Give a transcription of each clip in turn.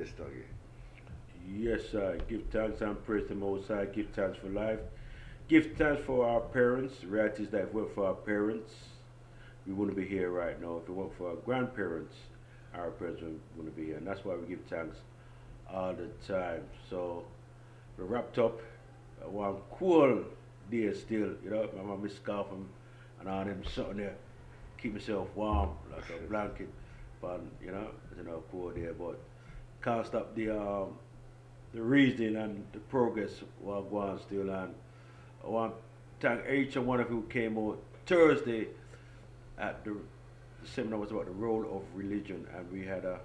this, Dougie. Yes, I give thanks and praise the Most High. Give thanks for life. Give thanks for our parents. The reality is that if it weren't for our parents, we wouldn't be here right now. If it weren't for our grandparents, our parents wouldn't be here. And that's why we give thanks all the time. So we wrapped up one cool day still. You know, my mom is scarfing and all them something there. Keep myself warm like a blanket. But cool day. But can't stop the reasoning and the progress while going still. And I want to thank each and one of you who came out Thursday at the seminar was about the role of religion, and we had a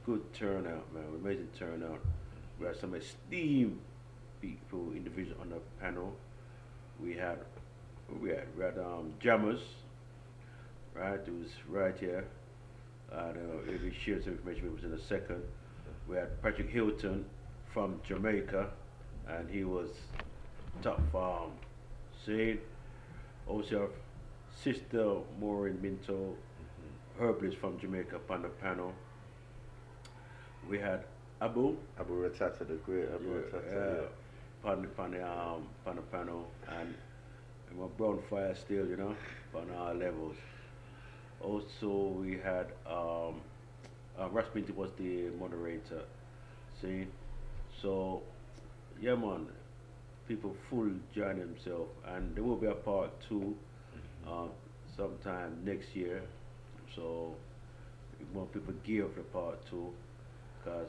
good turnout, man. Amazing turnout. We had some esteemed people, individuals on the panel. We had jammers, right? It was right here. And we shared some information. It was in a second. We had Patrick Hilton from Jamaica, and he was top farm. See, also have Sister Maureen Minto, herbalist from Jamaica, upon the panel. We had Abu Ratata, the great Abu Ratata. Upon the panel, and my brown fire still, on all levels. Also, we had Russ Minty was the moderator. See, so yeah, man, people full join themselves, and there will be a part two sometime next year. So more people gear for part two, because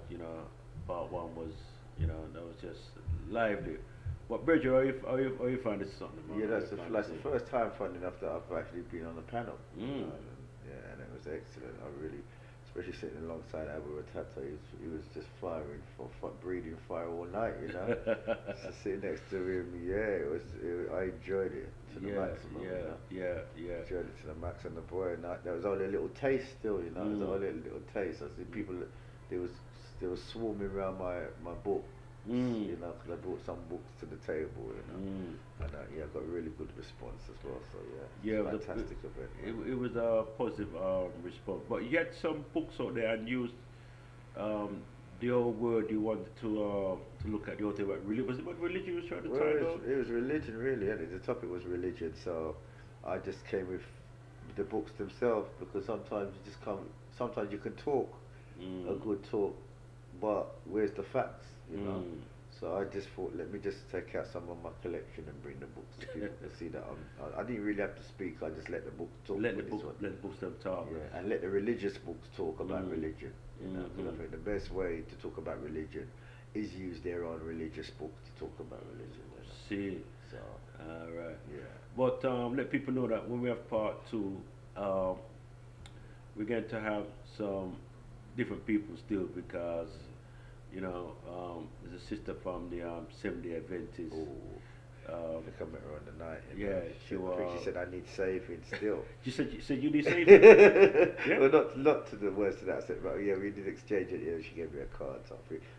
part one was that was just lively. But Bridget, how you find this something? Yeah, that's the first time, funny enough, that I've actually been on the panel. Yeah, and it was excellent. I really, especially sitting alongside Abu Ratata, he was just firing breathing fire all night, So sitting next to him, yeah, I enjoyed it to the maximum. Yeah. Enjoyed it to the max, and the boy, and there was only a little taste still, There was only a little taste. I see people, they was swarming around my book. Because I brought some books to the table, and I got a really good response as well. So it was a fantastic event. It was a positive response, but you had some books out there and used the old word you wanted to look at. The old thing about religion. Was it about religion you was trying to tie it was religion, really. The topic was religion, so I just came with the books themselves, because sometimes you can talk a good talk, but where's the facts? So I just thought, let me just take out some of my collection and bring the books to people to see that I didn't really have to speak. I just let the books talk. Let the books them talk. Yeah, and let the religious books talk about religion. Because I think the best way to talk about religion is use their own religious books to talk about religion. See. So. All right. Yeah. But let people know that when we have part two, we're going to have some different people still, because there's a sister from the Seventh-day Adventist. They come around the night. Yeah, I think she said I need saving still. She said you need saving. Yeah. Well, not to the worst of that. I said, but yeah, we did exchange it. Yeah, she gave me a card. So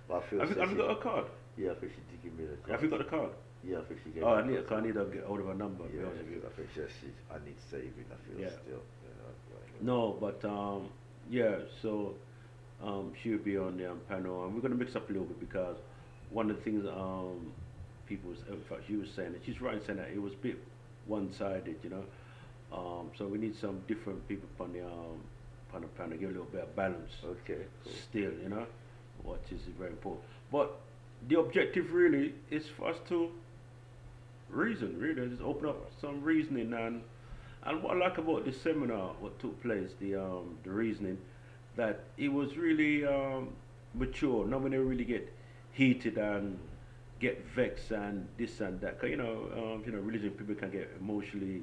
have you got a card? Yeah, I think she did give me the card. Have you got a card? Yeah, I think she gave me. I need to get hold of her number. Yeah, I think I need saving. I feel still. No, but so. She'll be on the panel, and we're going to mix up a little bit, because one of the things in fact, she was saying that she's right in saying that it was a bit one-sided, so we need some different people on the panel, give a little bit of balance. Okay. Cool. Still, what is very important. But the objective really is for us to reason, really, just open up some reasoning, and what I like about this seminar, what took place, the reasoning, that it was really mature. Nobody really get heated and get vexed and this and that. 'Cause, religion people can get emotionally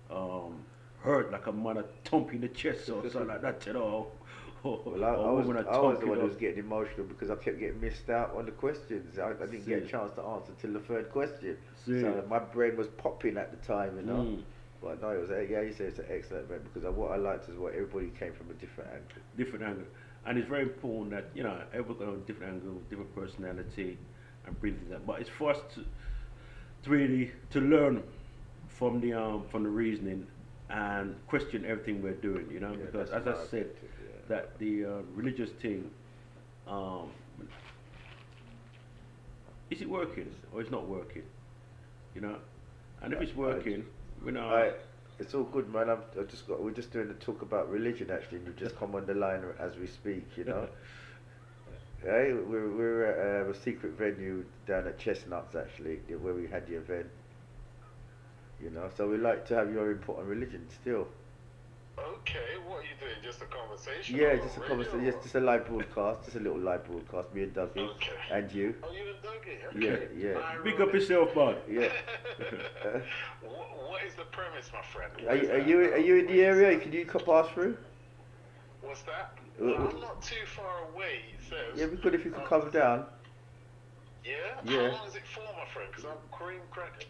hurt, like a man thumping the chest or something like that. Well, I was the one who was getting emotional because I kept getting missed out on the questions. I didn't get a chance to answer till the third question. So my brain was popping at the time, But no, he said it's an excellent event, because what I liked is what everybody came from a different angle. And it's very important that, everybody got a different angle, different personality, and bring things up. But it's for us to really learn from the reasoning and question everything we're doing, because as I said, that the religious thing Um, is it working or it's not working? You know, and if it's working, it's all good, man. We're just doing the talk about religion actually, and you just come on the line as we speak. You know. Hey, we're at a secret venue down at Chestnuts actually, where we had the event. You know, so we like to have your input on religion still. Okay, what are you doing? Just a conversation? Yeah, just a conversation. Yes, just a live broadcast, just a little live broadcast. Me and Dougie, and you. Oh, you and Dougie. Okay. Yeah. Big up yourself, bud. Yeah. What is the premise, my friend? Are you in the area? Can you pass through? What's that? I'm not too far away. It says. Yeah, we could if you could come down. Yeah. Yeah. How long is it for, my friend? Because I'm cream cracking.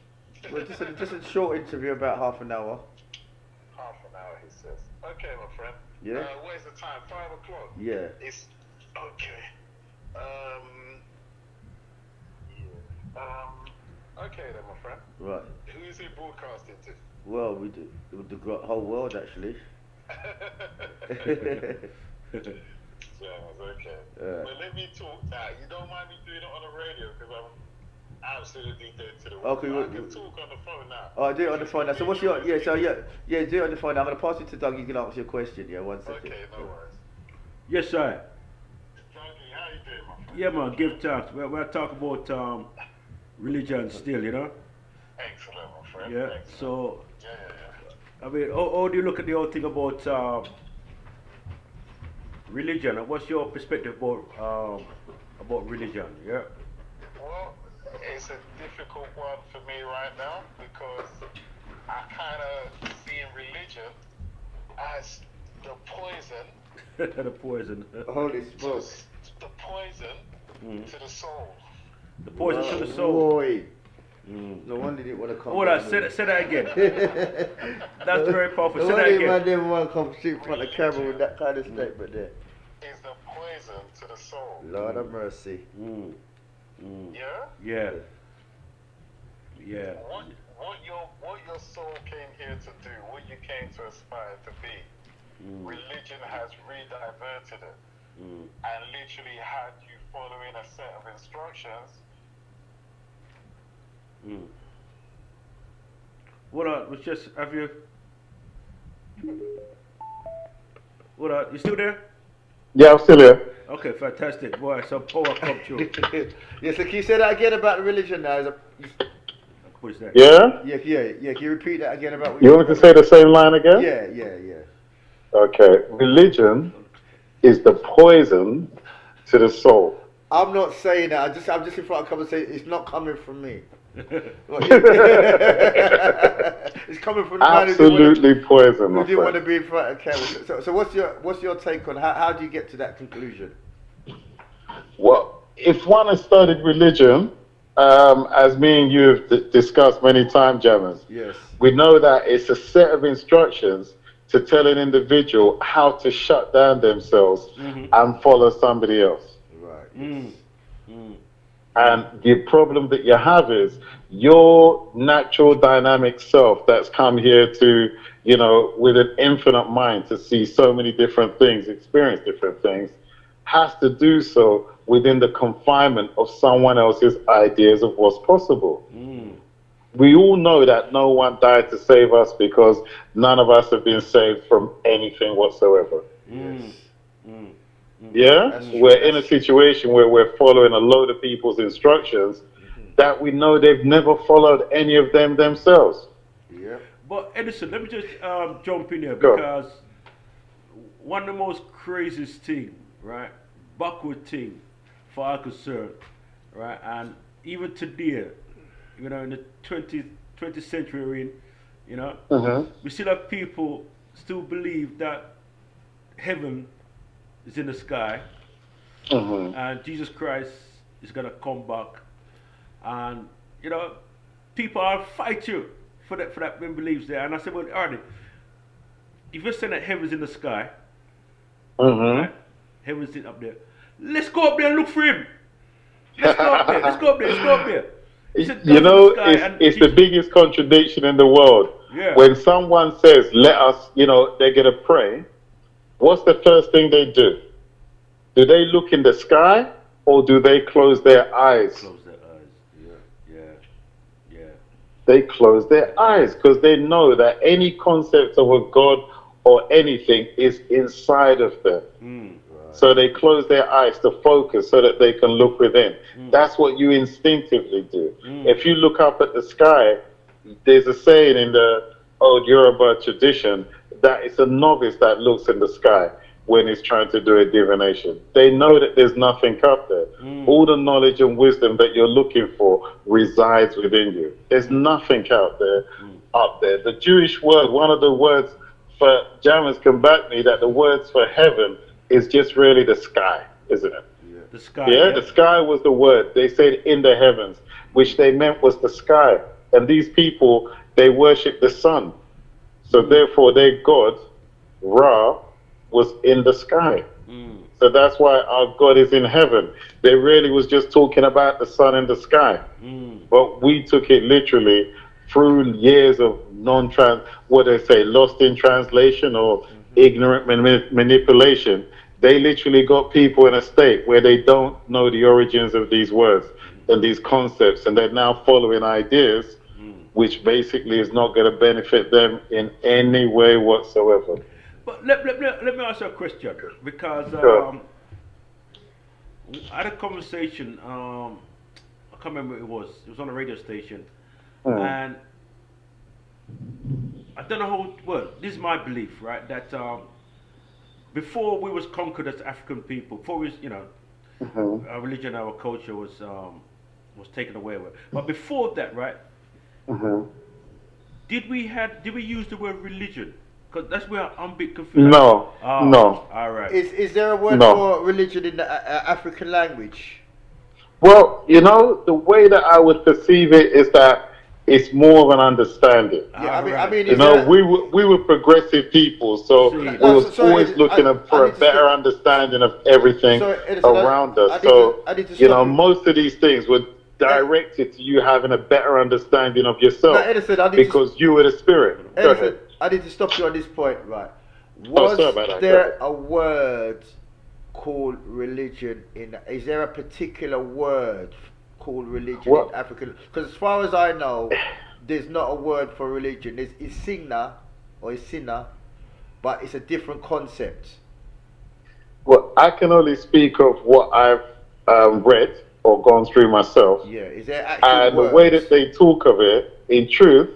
Well, just a short interview, about half an hour. Half an hour, he says. Okay, my friend. Yeah. Where's the time? 5 o'clock. Yeah. It's okay. Okay then, my friend. Right. Who is he broadcasting to? Well, we do the whole world actually. Okay. Well, let me talk now. You don't mind me doing it on the radio because I'm absolutely dead to the world. Okay, I can talk on the phone now. Oh, I do it on the phone now. So what's your do it on the phone now. I'm gonna pass it to Doug. You can answer your question. Yeah, 1 second. Okay, no worries. Yes, sir. Dougie, how you doing, my friend? Yeah, man. Give thanks. We're talking about religion still, you know. Excellent, my friend. Yeah. Excellent. So. Yeah. I mean, how do you look at the whole thing about religion? What's your perspective about religion? Yeah. Well, it's a difficult one for me right now because I kind of see religion as the poison. The poison. Holy smoke. The poison to the soul. The poison to the soul. Boy. No wonder you didn't want to come. Hold on, say that again. That's very powerful. Say that again. Man didn't want to come sit in front of the camera with that kind of statement there. Is the poison to the soul. Lord have mercy. Yeah? Yeah. What your soul came here to do, what you came to aspire to be, religion has rediverted it and literally had you following a set of instructions. What up? Was just have you? What up? You still there? Yeah, I'm still here. Okay, fantastic, boy. Some power come through. Yeah. So can you say that again about religion now? What is that? Yeah? Yeah. Can you repeat that again about? You want me to say the same line again? Yeah. Okay. Religion is the poison to the soul. I'm not saying that. I'm just in front of come and say it's not coming from me. It's coming from the absolutely poison. Who didn't want to be in front of camera. So what's your take on how do you get to that conclusion? Well, if one has studied religion, as me and you have discussed many times, Jammers, yes, we know that it's a set of instructions to tell an individual how to shut down themselves and follow somebody else. Right. And the problem that you have is your natural dynamic self that's come here to, with an infinite mind to see so many different things, experience different things, has to do so within the confinement of someone else's ideas of what's possible. We all know that no one died to save us because none of us have been saved from anything whatsoever. Yeah, we're in a situation where we're following a load of people's instructions that we know they've never followed any of them themselves. Yeah. But Edison, let me just jump in here because one of the most craziest thing, right, backward thing for our concern, right, and even today, in the 20th century we're in, we still have people still believe that heaven is in the sky, and Jesus Christ is gonna come back, and people are fight you for that beliefs there. And I said, well, Arnie, if you're saying that heaven's in the sky, right? Heaven's up there. Let's go up there and look for him. Let's go up there. It's the biggest contradiction in the world. Yeah. When someone says, let us, they're going to pray, what's the first thing they do? Do they look in the sky or do they close their eyes? Close their eyes. Yeah. They close their eyes because they know that any concept of a God or anything is inside of them. Right. So they close their eyes to focus so that they can look within. That's what you instinctively do. If you look up at the sky, there's a saying in the old Yoruba tradition that it's a novice that looks in the sky when he's trying to do a divination. They know that there's nothing up there. All the knowledge and wisdom that you're looking for resides within you. There's nothing out there, up there. The Jewish word, one of the words for Jammers can back me, that the words for heaven is just really the sky, isn't it? Yeah. The sky. Yeah, the sky was the word. They said in the heavens, which they meant was the sky. And these people, they worship the sun. So therefore their God, Ra, was in the sky. So that's why our God is in heaven. They really was just talking about the sun and the sky. But we took it literally through years of what they say, lost in translation or ignorant manipulation. They literally got people in a state where they don't know the origins of these words and these concepts, and they're now following ideas which basically is not going to benefit them in any way whatsoever. But let me ask you a question, because Sure. I had a conversation, I can't remember what it was on a radio station, Mm. and I don't know how, well, this is my belief, right, that before we was conquered as African people, before we was, our religion, our culture was taken away with. But before that, right, did we use the word religion? Because that's where I'm a bit confused. No, Oh, no. All right. Is there a word No. for religion in the African language? Well, the way that I would perceive it is that it's more of an understanding. Yeah, I Alright. mean, You is know, there, we were progressive people, so See. we was Sorry, always looking for I a need to better stop. understanding of everything Sorry, Edison, around I us. need So, to- I need to stop you. most of these things were directed to you having a better understanding of yourself No, Edison, I need to- because you were the spirit. Go Edison, ahead. I need to stop you on this point, right? Oh, Was sorry about that. Go there ahead. a word called religion is there a particular word called religion Well- in African? Because as far as I know, there's not a word for religion. It's Isigna or Isina, but it's a different concept. Well, I can only speak of what I've read or gone through myself. Yeah, is there actual And words? the way that they talk of it, in truth,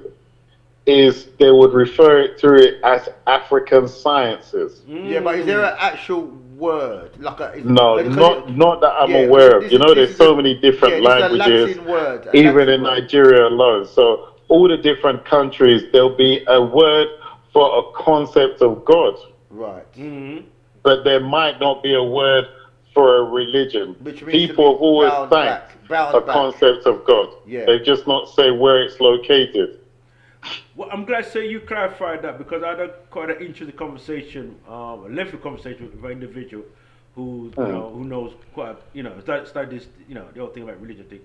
is they would refer to it as African sciences. Yeah, but is there an actual word? Like a, No, because not that I'm yeah, aware of. this You is- know, this there's is so a- many different yeah, this is a languages, Latin word, a even Latin in word. Nigeria alone. So all the different countries, there'll be a word for a concept of God, Right. but there might not be a word for a religion. Which means to People be have always bound thanked back, bound a back. concept of God. Yeah. They've just not say where it's located. Well, I'm glad to say you clarified that, because I had quite an interesting conversation, a lengthy conversation with an individual who who knows quite, studied this, the whole thing about religion thing,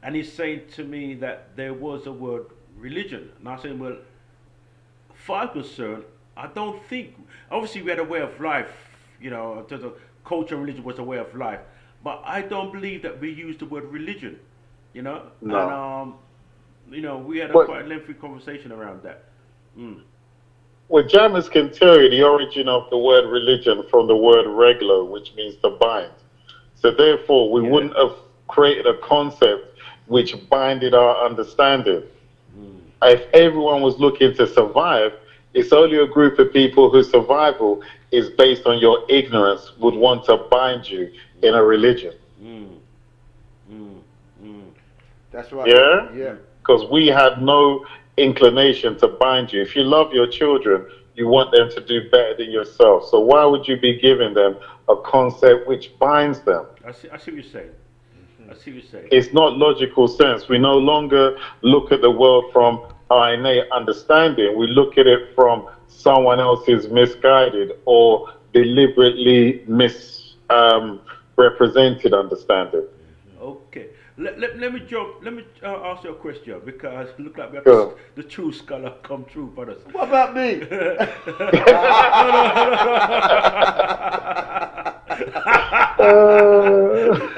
and he's saying to me that there was a word religion, and I'm saying, well, far as concerned, I don't think. Obviously, we had a way of life, in terms of culture and religion was a way of life, but I don't believe that we use the word religion, No. and we had But- quite a lengthy conversation around that. Well, Jammers can tell you the origin of the word religion from the word reglo, which means to bind. So therefore, we wouldn't have created a concept which binded our understanding. If everyone was looking to survive, it's only a group of people whose survival is based on your ignorance would want to bind you in a religion. That's right. Yeah? Yeah. Because we had no inclination to bind you. If you love your children, you want them to do better than yourself. So why would you be giving them a concept which binds them? I see what you're saying. I see what you're saying. It's not logical sense. We no longer look at the world from our innate understanding. We look at it from someone else's misguided or deliberately misrepresented understanding. Okay. Let me jump. Let me ask you a question, because it looks like we have Sure. the true scholar come true for us. What about me?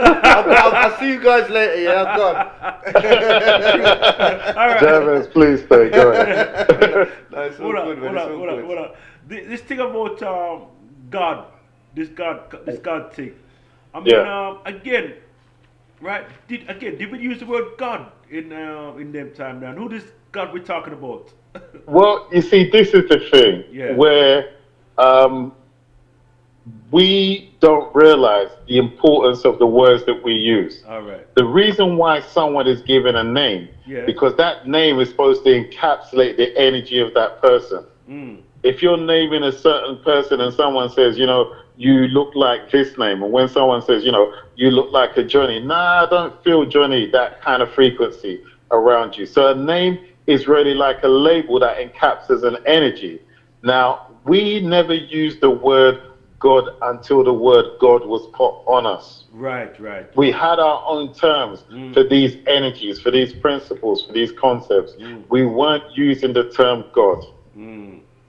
I'll see you guys later. Yeah, I'm gone. All right. Jarvis, please stay. Go ahead. No, it's all good, man. It's all good. Hold on. This thing about God, this God thing. I mean, again, right? Did we use the word God in them time now? Who this God we're talking about? Well, you see, this is the thing where we don't realize the importance of the words that we use. All right. The reason why someone is given a name, because that name is supposed to encapsulate the energy of that person. If you're naming a certain person and someone says, you know, you look like this name, and when someone says, you know, you look like a Johnny, nah, I don't feel Johnny, that kind of frequency around you. So a name is really like a label that encapsulates an energy. Now, we never use the word God until the word God was put on us. Right. We had our own terms for these energies, for these principles, for these concepts. We weren't using the term God.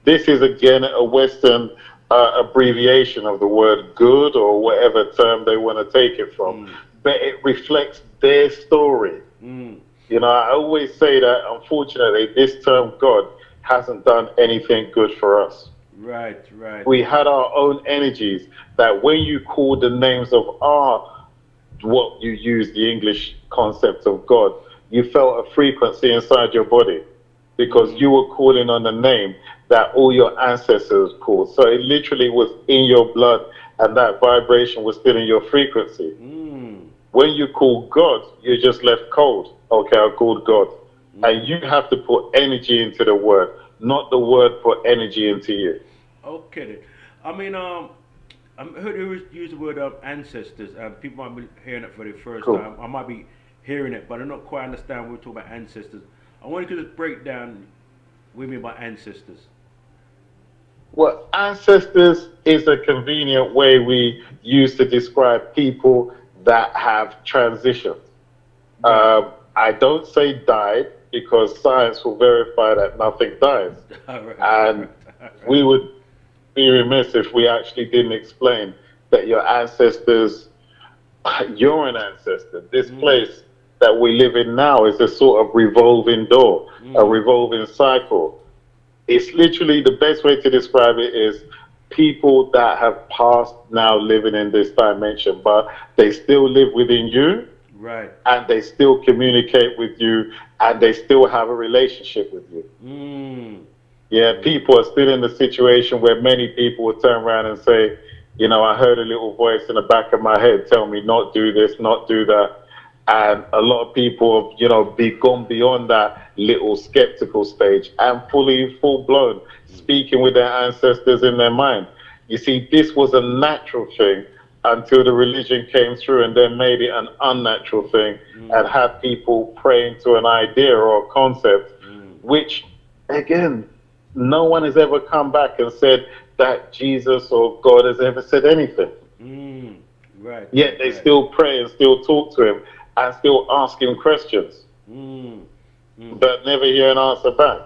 This is, again, a Western abbreviation of the word good or whatever term they want to take it from. But it reflects their story. You know, I always say that, unfortunately, this term God hasn't done anything good for us. Right. We had our own energies that when you call the names of what you use, the English concept of God, you felt a frequency inside your body because you were calling on the name that all your ancestors called. So it literally was in your blood and that vibration was still in your frequency. When you call God, you're just left cold. Okay, I called God. And you have to put energy into the word, not the word put energy into you. Okay then. I mean, I heard you use the word ancestors, and people might be hearing it for the first time. I might be hearing it, but I don't quite understand when we talk about ancestors. I want you to just break down what you mean by ancestors. Well, ancestors is a convenient way we use to describe people that have transitioned. I don't say died because science will verify that nothing dies. And we would be remiss if we actually didn't explain that your ancestors, you're an ancestor. This place that we live in now is a sort of revolving door, a revolving cycle. It's literally the best way to describe it is people that have passed now living in this dimension, but they still live within you. Right. And they still communicate with you and they still have a relationship with you. Yeah, people are still in the situation where many people will turn around and say, you know, I heard a little voice in the back of my head tell me not do this, not do that. And a lot of people have, you know, gone beyond that little skeptical stage and full blown, speaking with their ancestors in their mind. You see, this was a natural thing until the religion came through and then made it an unnatural thing and had people praying to an idea or a concept, which, again, no one has ever come back and said that Jesus or God has ever said anything. Right. Yet they still pray and still talk to him and still ask him questions, but never hear an answer back.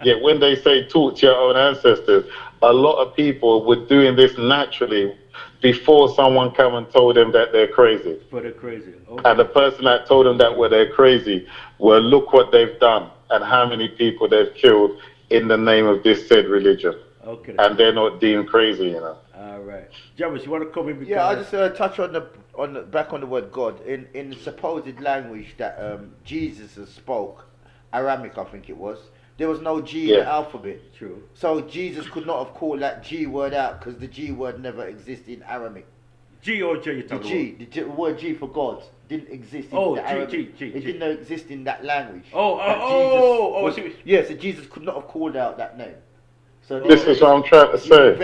Yet when they say talk to your own ancestors, a lot of people were doing this naturally before someone come and told them that they're crazy. But they're crazy. Okay. And the person that told them that they're crazy, well, look what they've done and how many people they've killed in the name of this said religion. Okay. And they're not deemed crazy, you know. All right. Jarvis, you want to come in? Yeah, I just touch on the word God in the supposed language that Jesus spoke, Aramaic, I think it was. There was no G in the alphabet. True. So Jesus could not have called that G word out because the G word never existed in Aramaic. G or J? The word G for God didn't exist in the Arabic. It didn't exist in that language. So Jesus could not have called out that name. So this is what I'm trying to say.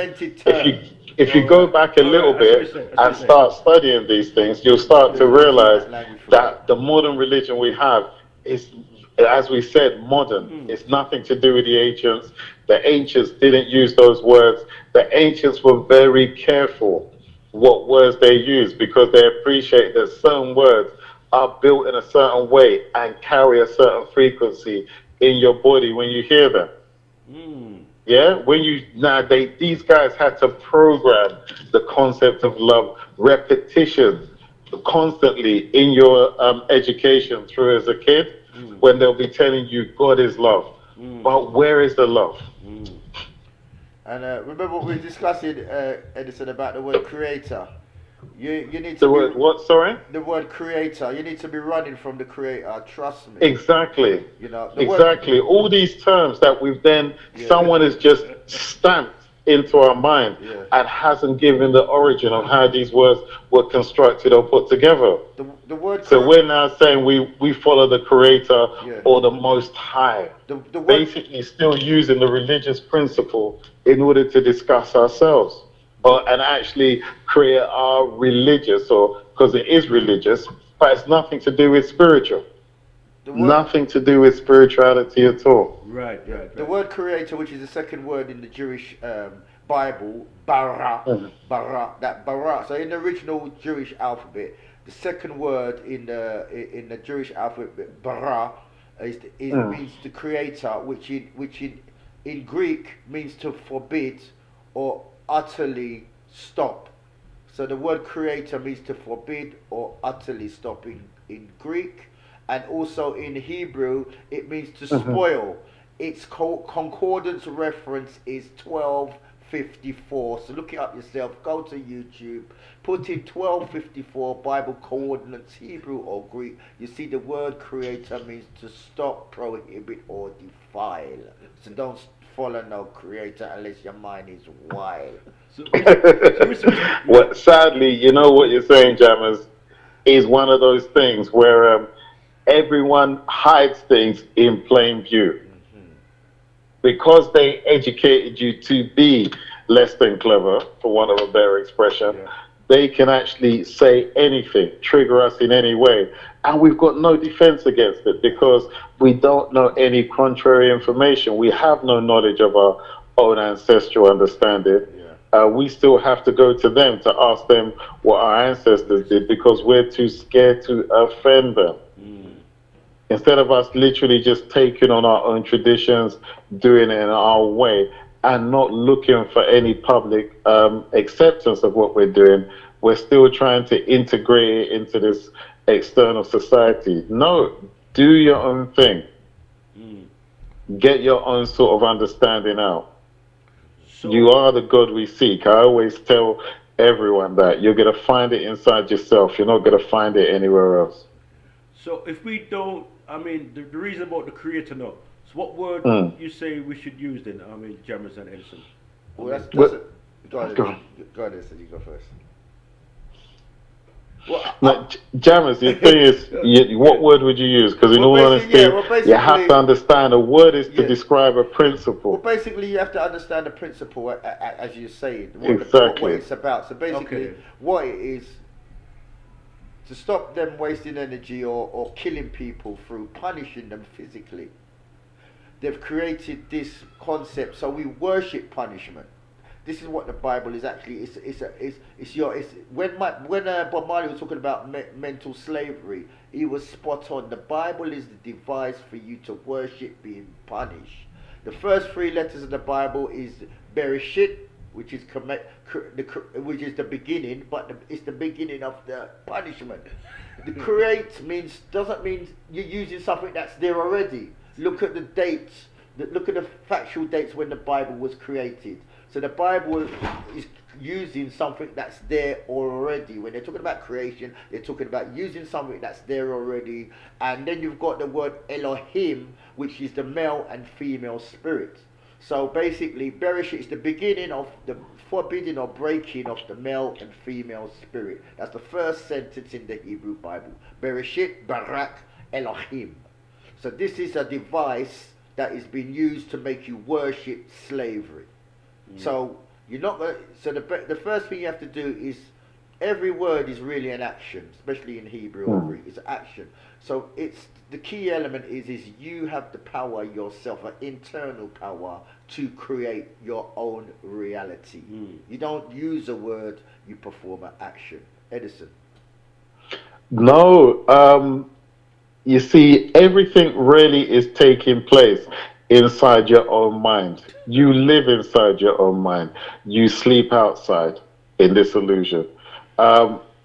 If you go back a little bit and start studying these things, you'll start to realize that the modern religion we have is, as we said, modern. It's nothing to do with the ancients. The ancients didn't use those words. The ancients were very careful what words they used because they appreciate that certain words are built in a certain way and carry a certain frequency in your body when you hear them. Yeah, when you these guys had to program the concept of love, repetition, constantly in your education through as a kid, when they'll be telling you God is love, but where is the love? And remember what we were discussing, Edison, about the word creator. You need to The word what? Sorry. The word creator. You need to be running from the creator. Trust me. Exactly. You know exactly. All these terms that we've then someone has just stamped into our mind and hasn't given the origin of how these words were constructed or put together. The word. So we're now saying we follow the Creator or the Most High. The word, basically, still using the religious principle in order to discuss ourselves. And actually create our religious, or because it is religious, but it's nothing to do with spiritual. Nothing to do with spirituality at all. Right. The word creator, which is the second word in the Jewish Bible, bara, that bara. So in the original Jewish alphabet, the second word in the Jewish alphabet, bara, means the creator, which in Greek means to forbid or utterly stop. So the word creator means to forbid or utterly stop in Greek, and also in Hebrew it means to spoil. Its concordance reference is 1254. So look it up yourself. Go to YouTube, put in 1254 Bible coordinates, Hebrew or Greek. You see the word creator means to stop, prohibit or defile. So don't follow no creator unless your mind is wild. Well, sadly, you know what you're saying, Jammers, is one of those things where everyone hides things in plain view. Because they educated you to be less than clever, for want of a better expression, they can actually say anything, trigger us in any way. And we've got no defense against it because we don't know any contrary information. We have no knowledge of our own ancestral understanding. We still have to go to them to ask them what our ancestors did because we're too scared to offend them. Instead of us literally just taking on our own traditions, doing it in our way, and not looking for any public acceptance of what we're doing, we're still trying to integrate it into this external society. No, do your own thing. Get your own sort of understanding out. So, you are the God we seek. I always tell everyone that. You're going to find it inside yourself. You're not going to find it anywhere else. So if we don't, I mean, the reason about the creator now, so what word you say we should use then, I mean, Jammers and Edison? Well, that's go ahead, Edison, you go first. Well, Jammers, the thing is, what word would you use? Because in all honesty, you have to understand a word is to describe a principle. Well, basically, you have to understand the principle, as you're saying, what it's about. So basically, what it is, to stop them wasting energy or killing people through punishing them physically. They've created this concept, so we worship punishment. This is what the Bible is actually. When Bob Marley was talking about mental slavery, he was spot on. The Bible is the device for you to worship being punished. The first three letters of the Bible is Bereshit, which is the beginning, but it's the beginning of the punishment. The create doesn't mean you're using something that's there already. Look at the dates. Look at the factual dates when the Bible was created. So the Bible is using something that's there already. When they're talking about creation, they're talking about using something that's there already. And then you've got the word Elohim, which is the male and female spirit. So basically, Bereshit is the beginning of the forbidding or breaking of the male and female spirit. That's the first sentence in the Hebrew Bible. Bereshit, Barak, Elohim. So this is a device that is being used to make you worship slavery. So you're not going. So the first thing you have to do is every word is really an action, especially in Hebrew or Greek. It's action. So it's the key element is you have the power yourself, an internal power to create your own reality. You don't use a word, you perform an action. Edison. No, you see, everything really is taking place inside your own mind. You live inside your own mind. You sleep outside in this illusion.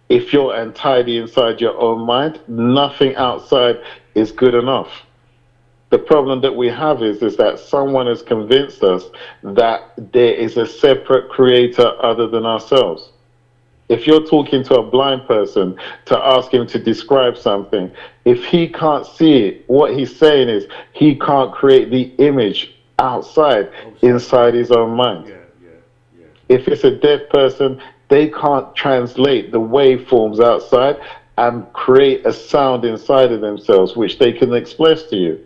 If you're untidy inside your own mind, nothing outside is good enough. The problem that we have is that someone has convinced us that there is a separate creator other than ourselves. If you're talking to a blind person to ask him to describe something, if he can't see it, what he's saying is he can't create the image outside, inside his own mind. Yeah. If it's a deaf person, they can't translate the waveforms outside and create a sound inside of themselves which they can express to you.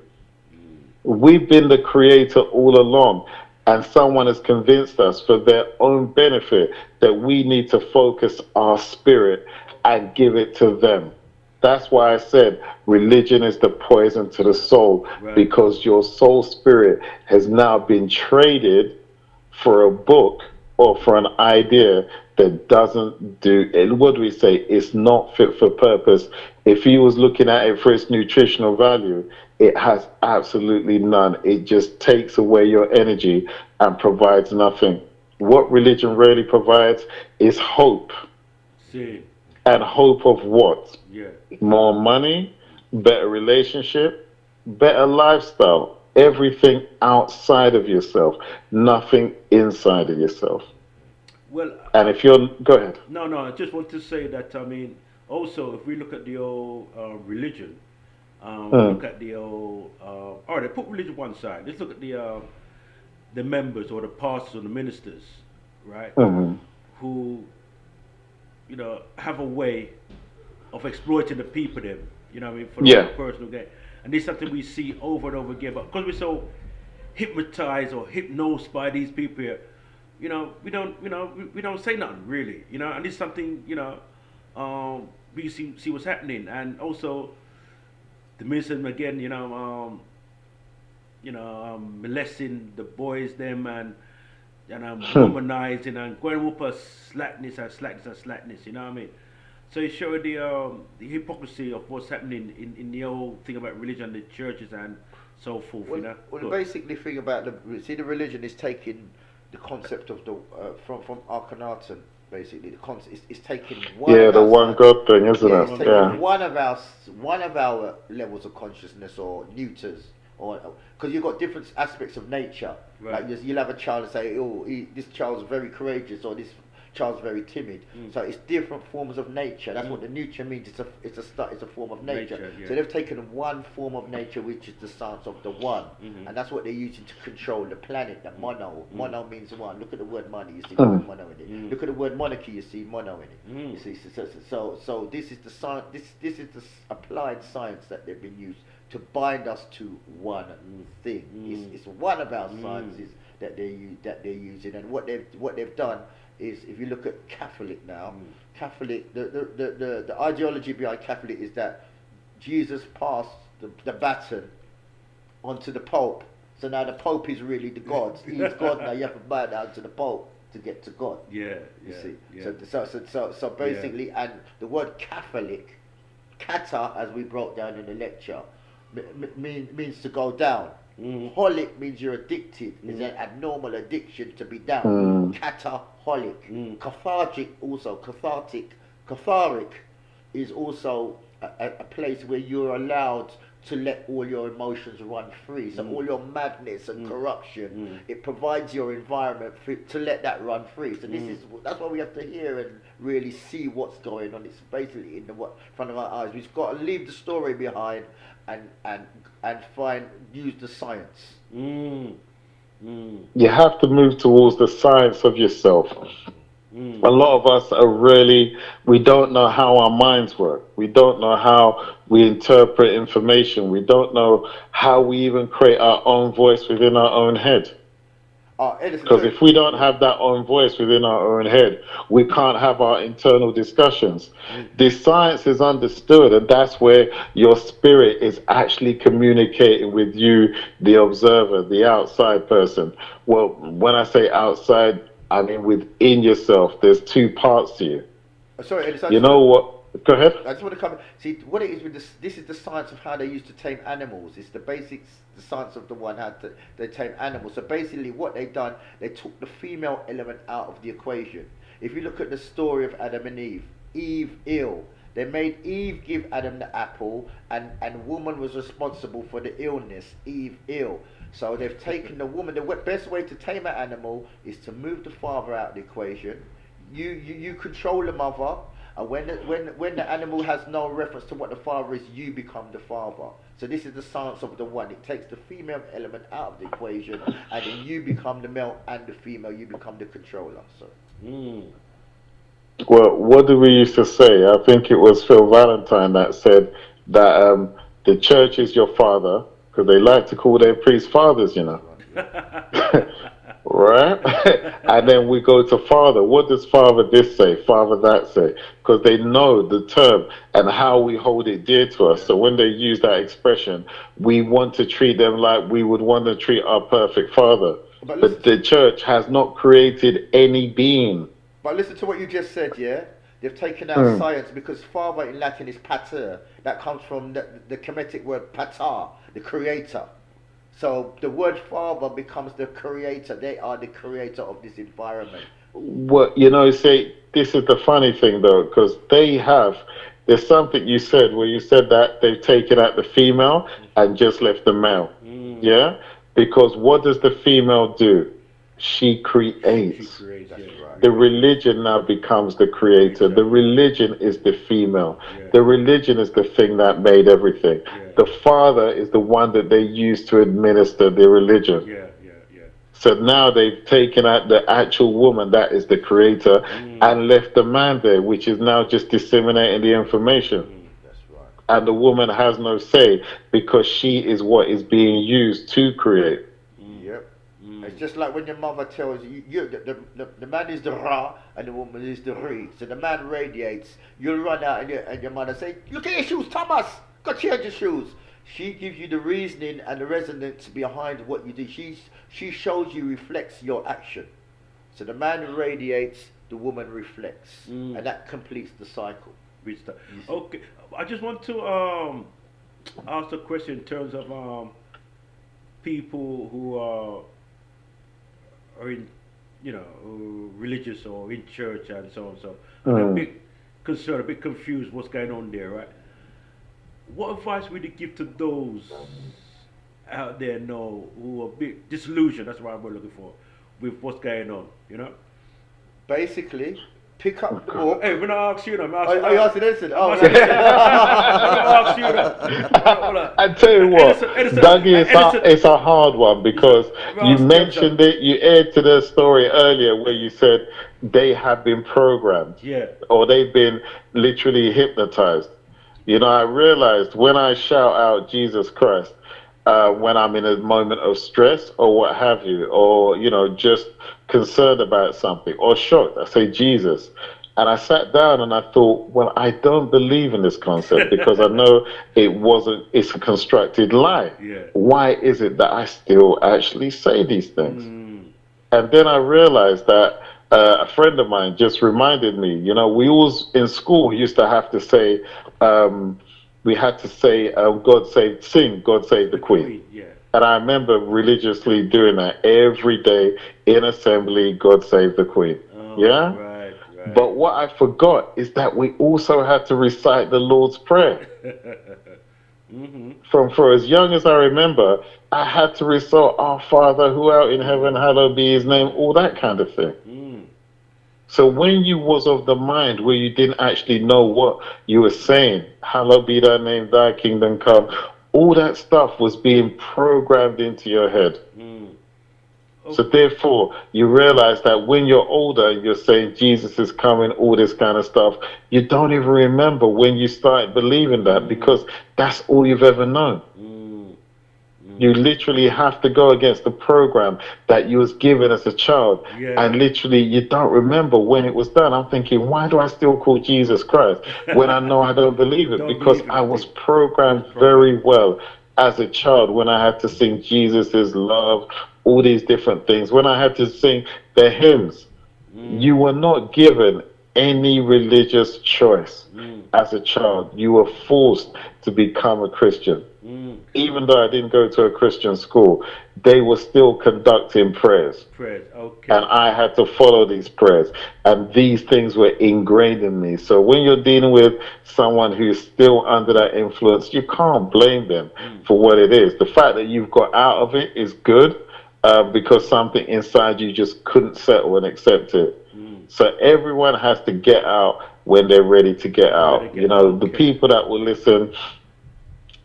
We've been the creator all along, and someone has convinced us for their own benefit that we need to focus our spirit and give it to them. That's why I said religion is the poison to the soul, because your soul spirit has now been traded for a book or for an idea that doesn't do it. What do we say? It's not fit for purpose. If he was looking at it for its nutritional value, it has absolutely none. It just takes away your energy and provides nothing. What religion really provides is hope. See. And hope of what? Yeah. More money, better relationship, better lifestyle. Everything outside of yourself, nothing inside of yourself. Well, and if you're, go ahead. No, I just want to say that, I mean, also, if we look at the old religion, look at the old, all right, put religion one side. Let's look at the members or the pastors or the ministers, right? Who, you know, have a way of exploiting the people, them, you know what I mean, for their personal gain. And this is something we see over and over again. But because we're so hypnotized or hypnosed by these people here, you know, we don't say nothing really, you know. And it's something, you know, we see what's happening, and also the minister again, you know, molesting the boys, them, and womanizing and going up a slackness, you know what I mean? So it showed the hypocrisy of what's happening in the whole thing about religion, the churches and so forth. Well, you know. Well, the basic thing about the religion is taking the concept of the from Akhenaten. Basically, the concept is taking one. The one God thing, isn't it? It's taking one of our levels of consciousness or neuters, or because you've got different aspects of nature. Right. Like you'll have a child and say, "Oh, this child's very courageous," or "This child's very timid." So it's different forms of nature. That's what the neuter means. It's a form of nature. So they've taken one form of nature, which is the science of the one, and that's what they're using to control the planet. The mono. Mono means one. Look at the word money. You see the word mono in it. Look at the word monarchy. You see mono in it. You see. So this is the science. This is the applied science that they've been used to bind us to one thing. It's one of our sciences that they're using, and what they've done is, if you look at Catholic now, Catholic, the ideology behind Catholic is that Jesus passed the baton onto the Pope. So now the Pope is really the God. He's God now. You have to bow down to the Pope to get to God. You see. So basically, and the word Catholic, kata, as we broke down in the lecture, means to go down. Holic means you're addicted. It's an abnormal addiction to be down. Cataholic. Cathartic also. Catharic is also a place where you're allowed to let all your emotions run free. So all your madness and corruption, it provides your environment to let that run free. So that's why we have to hear and really see what's going on. It's basically in the front of our eyes. We've got to leave the story behind and use the science. You have to move towards the science of yourself. A lot of us we don't know how our minds work. We don't know how we interpret information. We don't know how we even create our own voice within our own head. Because if we don't have that own voice within our own head, we can't have our internal discussions. The science is understood, and that's where your spirit is actually communicating with you, the observer, the outside person. Well, when I say outside, I mean within yourself. There's two parts to you. Sorry, Edison, you know what? Go ahead. I just want to come. See what it is with this. This is the science of how they used to tame animals. It's the basics, the science of the one how they tame animals. So basically, what they done, they took the female element out of the equation. If you look at the story of Adam and Eve, Eve ill. They made Eve give Adam the apple, and woman was responsible for the illness. Eve ill. So they've taken the woman. The best way to tame an animal is to move the father out of the equation. You control the mother. And when the animal has no reference to what the father is, you become the father. So this is the science of the one. It takes the female element out of the equation, and then you become the male and the female. You become the controller. So. Well, what do we used to say? I think it was Phil Valentine that said that the church is your father, because they like to call their priests fathers, you know. Right? And then we go to father. What does father this say? Father that say? Because they know the term and how we hold it dear to us. So when they use that expression, we want to treat them like we would want to treat our perfect father. But the church has not created any being. But listen to what you just said, yeah? They've taken out science, because father in Latin is pater. That comes from the Kemetic word pater, the creator. So the word father becomes the creator. They are the creator of this environment. Well, you know, say, this is the funny thing, though, because there's something you said where you said that they've taken out the female and just left the male. Yeah? Because what does the female do? She creates. The religion now becomes the creator. The religion is the female. The religion is the thing that made everything. The father is the one that they use to administer the religion. So now they've taken out the actual woman, that is the creator, and left the man there, which is now just disseminating the information. That's right. And the woman has no say, because she is what is being used to create. It's just like when your mother tells you, the man is the Ra and the woman is the Re. So the man radiates, you'll run out and your mother say, look at your shoes, Thomas, go change your shoes. She gives you the reasoning and the resonance behind what you do. She shows you, reflects your action. So the man radiates, the woman reflects. And that completes the cycle. Okay, I just want to ask a question in terms of people who are in, you know, religious or in church and so on. So I'm a bit concerned, a bit confused what's going on there, right? What advice would you give to those out there now who are a bit disillusioned, that's what we're looking for, with what's going on, you know? Basically, pick up the book. Hey, when I ask you, I'm asking. Oh, you asking Edison? Oh, I ask you. I tell you what, Dougie, it's a hard one, because you mentioned it. You aired to the story earlier where you said they have been programmed, or they've been literally hypnotized. You know, I realized when I shout out Jesus Christ, when I'm in a moment of stress or what have you, or, you know, just concerned about something or shocked, I say Jesus. And I sat down and I thought, well, I don't believe in this concept, because I know it's a constructed lie. Why is it that I still actually say these things? And then I realized that a friend of mine just reminded me, you know, we always in school used to have to say, we had to say, God save the Queen. And I remember religiously doing that every day in assembly, God save the Queen. Right. But what I forgot is that we also had to recite the Lord's Prayer. For as young as I remember, I had to recite, Our Father who art in heaven, hallowed be his name, all that kind of thing. So when you was of the mind where you didn't actually know what you were saying, hallowed be thy name, thy kingdom come, all that stuff was being programmed into your head. So therefore, you realize that when you're older, you're saying Jesus is coming, all this kind of stuff. You don't even remember when you started believing that, because that's all you've ever known. You literally have to go against the program that you was given as a child. And literally, you don't remember when it was done. I'm thinking, why do I still call Jesus Christ when I know I don't believe it? Because I was programmed very well as a child when I had to sing Jesus is love, all these different things. When I had to sing the hymns, you were not given any religious choice as a child. You were forced to become a Christian. Even though I didn't go to a Christian school, they were still conducting prayers. Okay. And I had to follow these prayers. And these things were ingrained in me. So when you're dealing with someone who's still under that influence, you can't blame them for what it is. The fact that you've got out of it is good, because something inside you just couldn't settle and accept it. So everyone has to get out when they're ready to get out. The people that will listen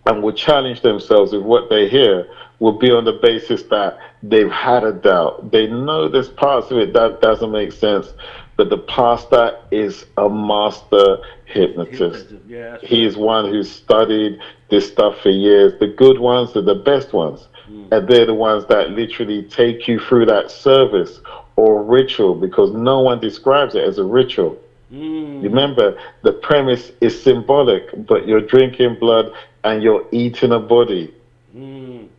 and will challenge themselves with what they hear will be on the basis that they've had a doubt. They know there's parts of it that doesn't make sense, but the pastor is a master hypnotist. He is one who's studied this stuff for years. The good ones are the best ones, and they're the ones that literally take you through that service or ritual, because no one describes it as a ritual. Remember, the premise is symbolic, but you're drinking blood and you're eating a body. In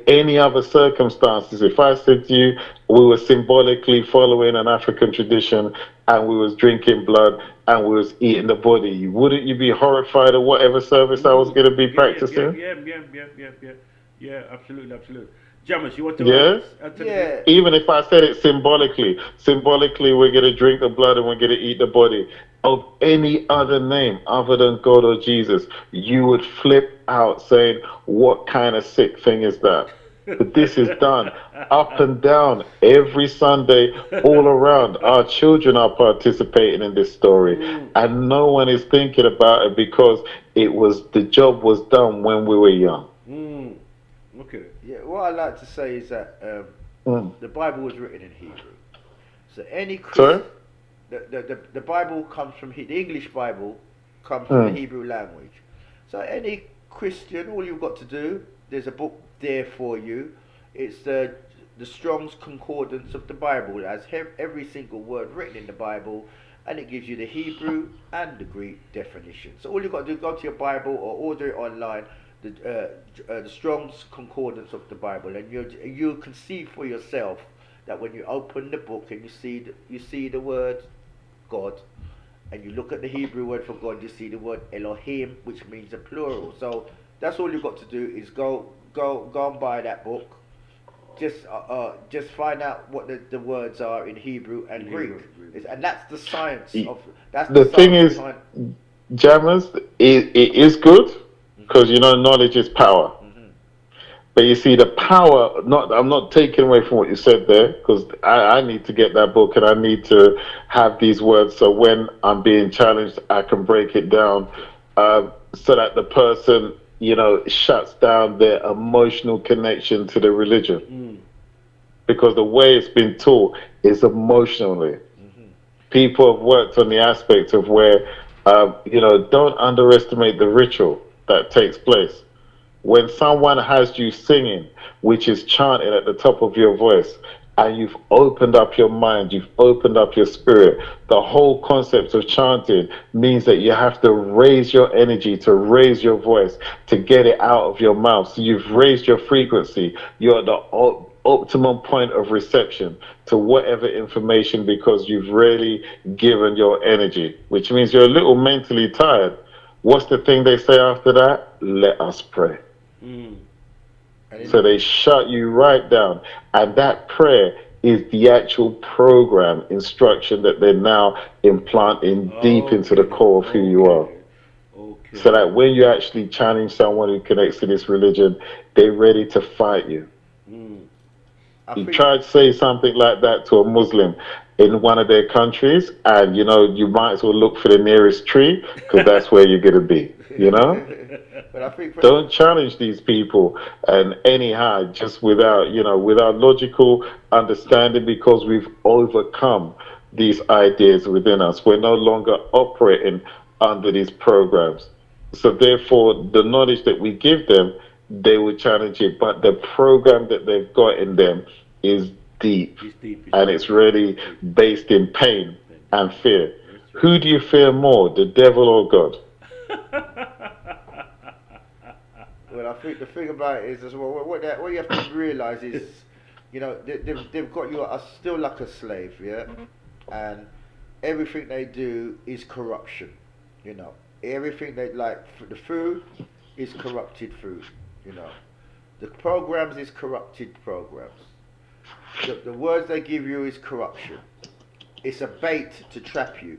any other circumstances, if I said to you, we were symbolically following an African tradition and we was drinking blood and we was eating the body, wouldn't you be horrified at whatever service I was going to be practicing? Yeah, absolutely. Jamus, you want to Yeah. Even if I said it symbolically, we're going to drink the blood and we're going to eat the body of any other name other than God or Jesus, you would flip out saying, what kind of sick thing is that? But this is done up and down every Sunday, all around. Our children are participating in this story, and no one is thinking about it because the job was done when we were young. Okay. Yeah, what I like to say is that the Bible was written in Hebrew. So any Christian, the Bible comes from the English Bible comes from the Hebrew language. So any Christian, all you've got to do, there's a book there for you. It's the Strong's Concordance of the Bible. It has every single word written in the Bible, and it gives you the Hebrew and the Greek definition. So all you've got to do, go to your Bible or order it online. The Strong's Concordance of the Bible, and you can see for yourself that when you open the book and you see the word God, and you look at the Hebrew word for God, you see the word Elohim, which means a plural. So that's all you've got to do is go and buy that book. Just find out what the words are in Hebrew and Greek, and that's the science of. That's the thing is, Jammers, it is good. Because knowledge is power. But you see, the power, I'm not taking away from what you said there, because I need to get that book and I need to have these words so when I'm being challenged, I can break it down so that the person, shuts down their emotional connection to the religion. Because the way it's been taught is emotionally. People have worked on the aspect of where, don't underestimate the ritual that takes place. When someone has you singing, which is chanting at the top of your voice, and you've opened up your mind, you've opened up your spirit, the whole concept of chanting means that you have to raise your energy, to raise your voice, to get it out of your mouth. So you've raised your frequency. You're at the optimum point of reception to whatever information, because you've really given your energy, which means you're a little mentally tired. What's the thing they say after that? Let us pray. So they shut you right down. And that prayer is the actual program instruction that they're now implanting deep into the core of who you are. So that when you actually challenge someone who connects to this religion, they're ready to fight you. You try to say something like that to a Muslim in one of their countries, and you might as well look for the nearest tree, because that's where you're going to be. But I think don't challenge these people and anyhow, just without logical understanding, because we've overcome these ideas within us. We're no longer operating under these programs. So therefore, the knowledge that we give them, they will challenge it, but the program that they've got in them is deep, and it's really based in pain and fear. Who do you fear more, the devil or God? Well, I think the thing about it is as well, what you have to realise is, they've got you still like a slave, yeah, and everything they do is corruption. You know, everything they like. The food is corrupted food. You know, the programs is corrupted programs. The words they give you is corruption. It's a bait to trap you.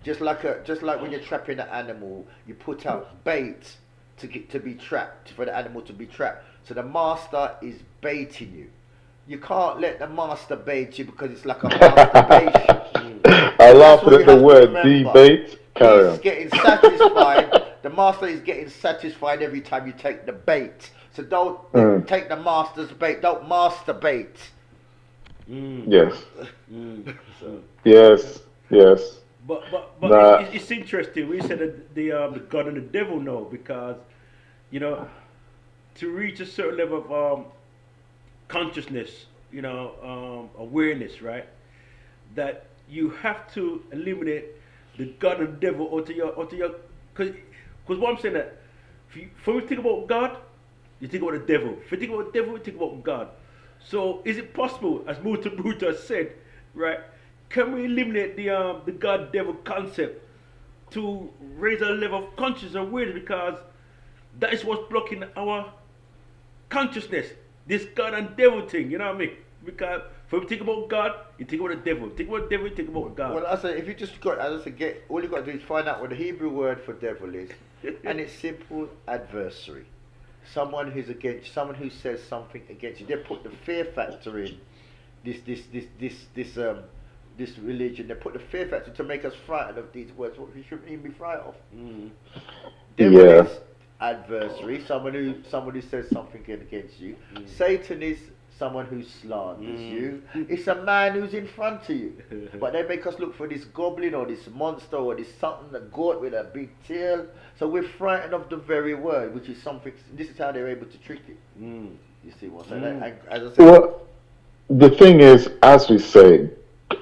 Just like when you're trapping an animal, you put out bait to be trapped, for the animal to be trapped. So the master is baiting you. You can't let the master bait you because it's like a masturbation. I laugh at the word debate. He's getting satisfied. The master is getting satisfied every time you take the bait. So don't take the master's bait. Don't masturbate. Yes. So. Yes. But it's interesting. We said that the God and the devil know, because you know, to reach a certain level of consciousness, you know, awareness, right? That you have to eliminate the God and the devil or to your, because what I'm saying that, when we think about God, you think about the devil. If you think about the devil, you think about God. So is it possible, as Muta Bruta said, right? Can we eliminate the God devil concept to raise a level of consciousness and awareness, because that is what's blocking our consciousness. This God and devil thing, you know what I mean? Because when you think about God, you think about the devil. Think about the devil, you think about God. Well, I say, if you just got, as I said, all you got to do is find out what the Hebrew word for devil is, and it's simple: adversary. Someone who's against, someone who says something against you. They put the fear factor in this religion. They put the fear factor to make us frightened of these words, what we shouldn't even be frightened of. Devil is adversary, someone who says something against you. Satan is someone who slanders you. It's a man who's in front of you. But they make us look for this goblin or this monster or this something, a goat with a big tail. So we're frightened of the very word, which is something. This is how they're able to trick it. You see what I'm saying? As I said, well, the thing is, as we say,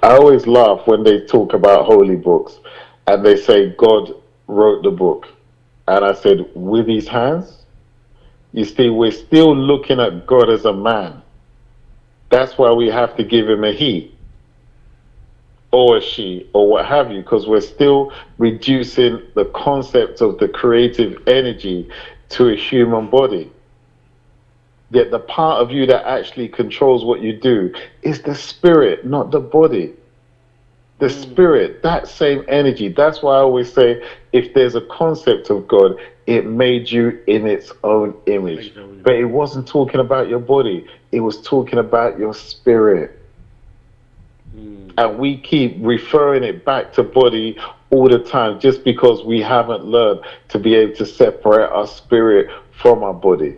I always laugh when they talk about holy books and they say God wrote the book. And I said, with his hands? You see, we're still looking at God as a man. That's why we have to give him a he or a she or what have you, because we're still reducing the concept of the creative energy to a human body. Yet the part of you that actually controls what you do is the spirit, not the body. The spirit, that same energy. That's why I always say, if there's a concept of God, it made you in its own image. But it wasn't talking about your body. It was talking about your spirit. And we keep referring it back to body all the time, just because we haven't learned to be able to separate our spirit from our body.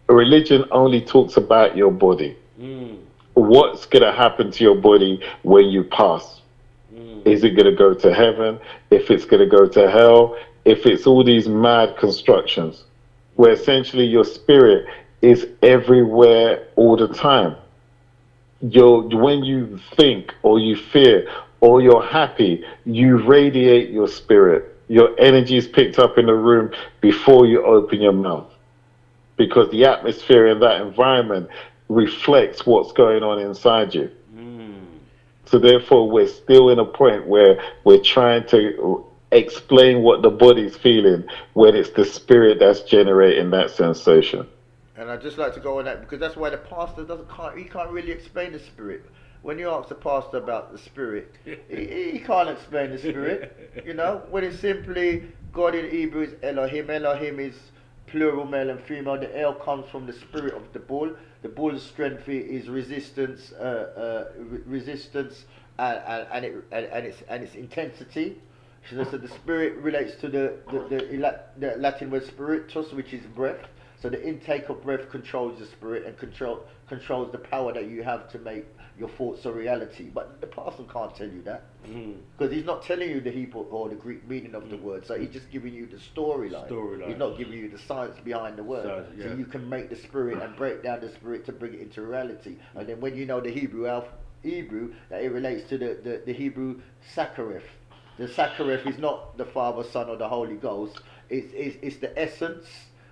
Religion only talks about your body. What's going to happen to your body when you pass? Is it going to go to heaven? If it's going to go to hell? If it's all these mad constructions where essentially your spirit is everywhere all the time. When you think or you fear or you're happy, you radiate your spirit. Your energy is picked up in the room before you open your mouth, because the atmosphere in that environment reflects what's going on inside you. So therefore, we're still in a point where we're trying to explain what the body's feeling when it's the spirit that's generating that sensation. And I'd just like to go on that, because that's why the pastor can't really explain the spirit. When you ask the pastor about the spirit, he can't explain the spirit. You know, when it's simply God in Hebrew is Elohim. Elohim is plural, male and female. The El comes from the spirit of the bull. The bull's strength is resistance, and its intensity. So the spirit relates to the Latin word spiritus, which is breath. So the intake of breath controls the spirit and controls the power that you have to make your thoughts a reality. But the pastor can't tell you that, because he's not telling you the Hebrew or the Greek meaning of the word. So he's just giving you the storyline. He's not giving you the science behind the word. So you can make the spirit and break down the spirit to bring it into reality. And then when you know the Hebrew, that it relates to the Hebrew Sakareth. The Sakareth is not the Father, Son, or the Holy Ghost. It's the essence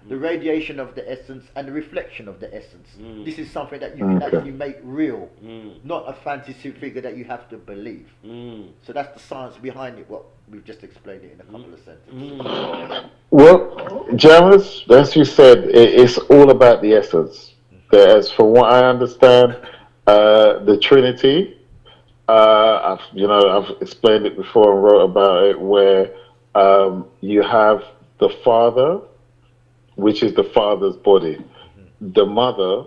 the radiation of the essence and the reflection of the essence. This is something that you can actually make real, not a fantasy figure that you have to believe. So that's the science behind it, what we've just explained it in a couple of sentences. Well, James, as you said, it's all about the essence. As from what I understand, the Trinity, I've explained it before and wrote about it, where you have the Father, which is the Father's body, the Mother,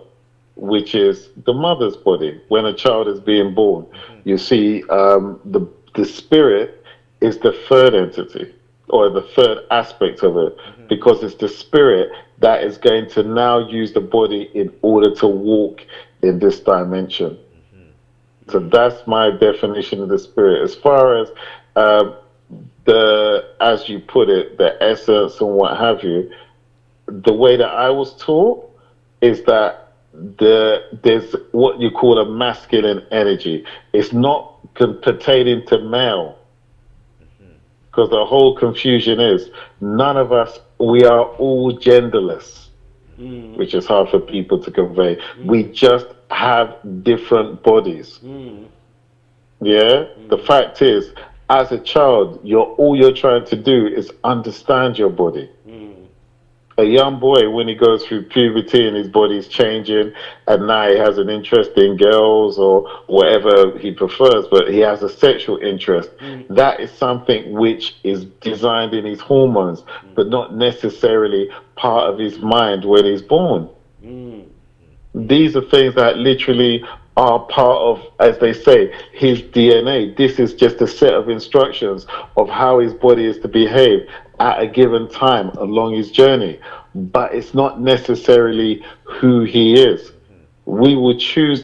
which is the mother's body. When a child is being born, you see the Spirit is the third entity, or the third aspect of it, because it's the Spirit that is going to now use the body in order to walk in this dimension. So that's my definition of the Spirit. As far as as you put it, the essence and what have you, the way that I was taught is that there's what you call a masculine energy. It's not pertaining to male, because the whole confusion is none of us, we are all genderless, which is hard for people to convey. We just have different bodies. Yeah, the fact is, as a child, all you're trying to do is understand your body. A young boy, when he goes through puberty and his body's changing, and now he has an interest in girls or whatever he prefers, but he has a sexual interest, that is something which is designed in his hormones, but not necessarily part of his mind when he's born. These are things that literally are part of, as they say, his DNA. This is just a set of instructions of how his body is to behave at a given time along his journey. But it's not necessarily who he is. We will choose